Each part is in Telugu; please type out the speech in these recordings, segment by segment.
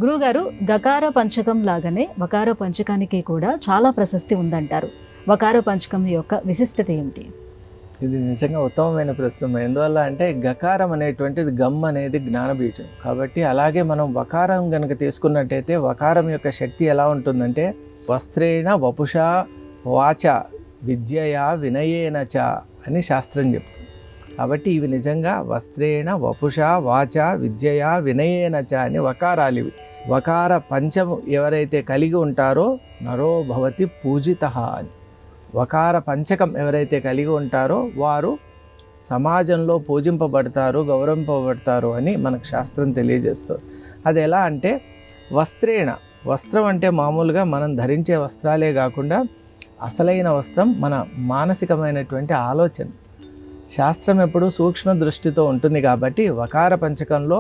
గురువుగారు, గకార పంచకం లాగానే వకార పంచకానికి కూడా చాలా ప్రశస్తి ఉందంటారు. వకార పంచకం యొక్క విశిష్టత ఏమిటి? ఇది నిజంగా ఉత్తమమైన ప్రశ్న. ఎందువల్ల అంటే గకారం అనేటువంటిది గమ్ అనేది జ్ఞానబీజం కాబట్టి, అలాగే మనం వకారం కనుక తీసుకున్నట్టయితే వకారం యొక్క శక్తి ఎలా ఉంటుందంటే వస్త్రేణ వపుషా వాచ విద్యయా వినయేన చ అని శాస్త్రం చెప్తుంది. కాబట్టి ఇవి నిజంగా వస్త్రేణ వపుషా వాచ విద్యయా వినయేన చ అని వకారాలు. ఇవి వకార పంచము ఎవరైతే కలిగి ఉంటారో నరో భవతి పూజితః అని. వకార పంచకం ఎవరైతే కలిగి ఉంటారో వారు సమాజంలో పూజింపబడతారు, గౌరవింపబడతారు అని మనకు శాస్త్రం తెలియజేస్తుంది. అది ఎలా అంటే వస్త్రేణ, వస్త్రం అంటే మామూలుగా మనం ధరించే వస్త్రాలే కాకుండా అసలైన వస్త్రం మన మానసికమైనటువంటి ఆలోచన. శాస్త్రం ఎప్పుడు సూక్ష్మ దృష్టితో ఉంటుంది కాబట్టి వకార పంచకంలో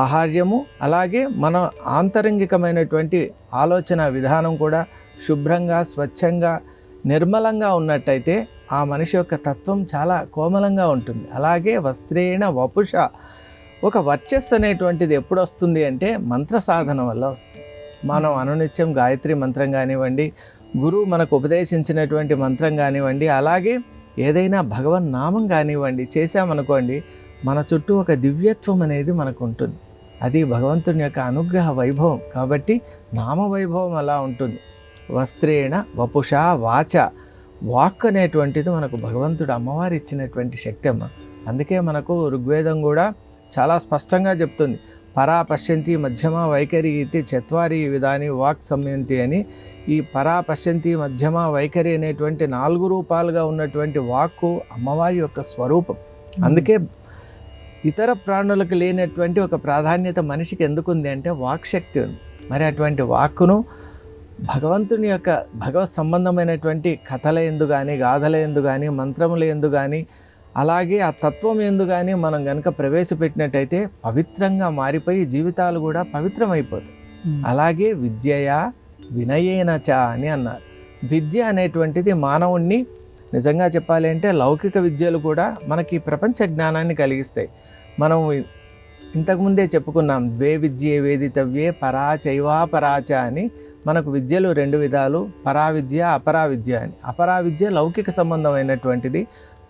ఆహార్యము అలాగే మన ఆంతరంగికమైనటువంటి ఆలోచన విధానం కూడా శుభ్రంగా, స్వచ్ఛంగా, నిర్మలంగా ఉన్నట్టయితే ఆ మనిషి యొక్క తత్వం చాలా కోమలంగా ఉంటుంది. అలాగే వస్త్రేణ వపుష, ఒక వర్చస్సు అనేటువంటిది ఎప్పుడు వస్తుంది అంటే మంత్ర సాధన వల్ల వస్తుంది. మనం అనునిత్యం గాయత్రి మంత్రం కానివ్వండి, గురువు మనకు ఉపదేశించినటువంటి మంత్రం కానివ్వండి, అలాగే ఏదైనా భగవన్ నామం కానివ్వండి చేశామనుకోండి, మన చుట్టూ ఒక దివ్యత్వం అనేది మనకు ఉంటుంది. అది భగవంతుని యొక్క అనుగ్రహ వైభవం కాబట్టి నామ వైభవం అలా ఉంటుంది. వస్త్రేణ వపుషా వాచ, వాక్ అనేటువంటిది మనకు భగవంతుడు అమ్మవారు ఇచ్చినటువంటి శక్తి అమ్మ. అందుకే మనకు ఋగ్వేదం కూడా చాలా స్పష్టంగా చెప్తుంది, పరా పశ్యంతి మధ్యమ వైఖరి ఇది చత్వారి విధాని వాక్ సంయంతి అని. ఈ పరా పశ్యంతి మధ్యమ వైఖరి అనేటువంటి 4 రూపాలుగా ఉన్నటువంటి వాక్కు అమ్మవారి యొక్క స్వరూపం. అందుకే ఇతర ప్రాణులకు లేనటువంటి ఒక ప్రాధాన్యత మనిషికి ఎందుకుంది అంటే వాక్ శక్తి ఉంది. మరి అటువంటి వాక్కును భగవంతుని యొక్క భగవత్ సంబంధమైనటువంటి కథల ఎందు కానీ, గాథల ఎందు కానీ, మంత్రముల ఎందు కానీ, అలాగే ఆ తత్వం ఎందు కానీ మనం కనుక ప్రవేశపెట్టినట్టయితే పవిత్రంగా మారిపోయి జీవితాలు కూడా పవిత్రమైపోతాయి. అలాగే విద్యయా వినయేన చ అని అన్నారు. విద్య అనేటువంటిది మానవుణ్ణి నిజంగా చెప్పాలి అంటే లౌకిక విద్యలు కూడా మనకి ప్రపంచ జ్ఞానాన్ని కలిగిస్తాయి. మనం ఇంతకుముందే చెప్పుకున్నాం, ద్వే విద్యే వేదితవ్యే పరా చైవా పరాచ అని. మనకు విద్యలు 2 విధాలు, పరా విద్య, అపరా విద్య అని. అపరా విద్య లౌకిక సంబంధమైనటువంటిది,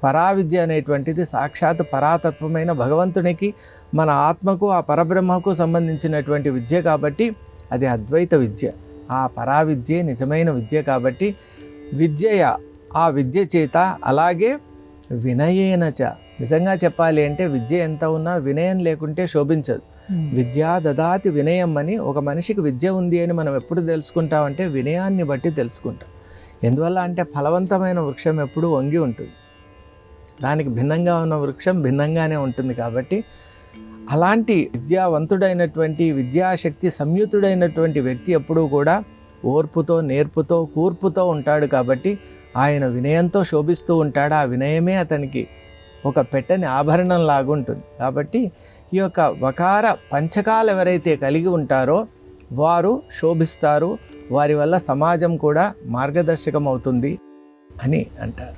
పరా విద్య అనేటువంటిది సాక్షాత్ పరాతత్వమైన భగవంతునికి, మన ఆత్మకు, ఆ పరబ్రహ్మకు సంబంధించినటువంటి విద్య కాబట్టి అది అద్వైత విద్య. ఆ పరా విద్యే నిజమైన విద్య కాబట్టి విద్యయ, ఆ విద్య చేత, అలాగే వినయేన చ. నిజంగా చెప్పాలి అంటే విద్య ఎంత ఉన్నా వినయం లేకుంటే శోభించదు. విద్యా దదాతి వినయం అని. ఒక మనిషికి విద్య ఉంది అని మనం ఎప్పుడు తెలుసుకుంటామంటే వినయాన్ని బట్టి తెలుసుకుంటాం. ఎందువల్ల అంటే ఫలవంతమైన వృక్షం ఎప్పుడు వంగి ఉంటుంది, దానికి భిన్నంగా ఉన్న వృక్షం భిన్నంగానే ఉంటుంది. కాబట్టి అలాంటి విద్యావంతుడైనటువంటి, విద్యాశక్తి సంయుతుడైనటువంటి వ్యక్తి ఎప్పుడూ కూడా ఓర్పుతో, నేర్పుతో, కూర్పుతో ఉంటాడు. కాబట్టి ఆయన వినయంతో శోభిస్తూ ఉంటాడు. ఆ వినయమే అతనికి ఒక పెట్టని ఆభరణం లాగుంటుంది. కాబట్టి ఈ యొక్క వకార పంచకాలు ఎవరైతే కలిగి ఉంటారో వారు శోభిస్తారు, వారి వల్ల సమాజం కూడా మార్గదర్శకం అవుతుంది అని అంటారు.